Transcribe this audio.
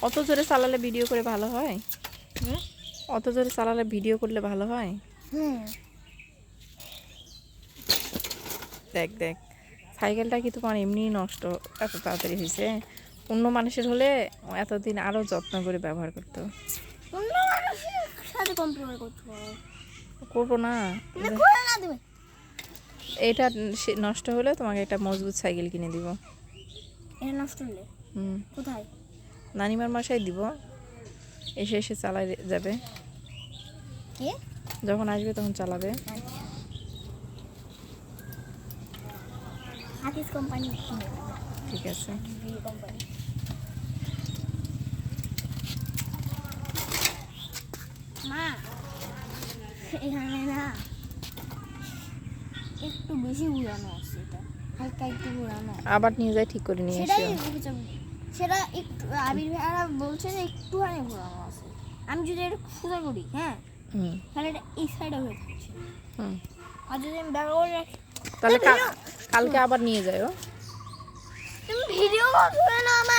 অত জোরে চালালে ভিডিও করে ভালো হয়? অত জোরে চালালে ভিডিও করলে ভালো হয়? দেখ দেখ, সাইকেলটা কি তোমার এমনি নষ্ট এত তাড়াতাড়ি হয়েছে? অন্য মানুষের হলে এতদিন আরও যত্ন করে ব্যবহার করতো। অন্য মানুষের সাথে কম্পেয়ার করতে পারো। করবো না। খুলে না দেবে। এটা নষ্ট হলে তোমাকে একটা মজবুত সাইকেল কিনে দিব। এটা নষ্ট হলে কোথায়? নানিমার বাসায় দিব, এসে এসে চালাই যাবে। কে যখন আসবে তখন চালাবে। হাকিস কোম্পানি কিনে ঠিক আছে। কোম্পানি। মা এখানে না একটু বেশি উড়ানো আছে, এটা হালকা একটু উড়ানো। আবার নিয়ে যাই, ঠিক করে নিয়ে সেটাই এসো। সেটা একটু আবির ভাইয়ারা বলছে যে একটুখানি ঘোরানো আছে। আমি যদি এটা সোজা করি, হ্যাঁ, তাহলে এটা এই সাইডে হয়ে থাকছে। আর যদি আমি ব্যাগ করে রাখি, তাহলে কালকে আবার নিয়ে যাও। তুমি ভিডিও করবে না আমার।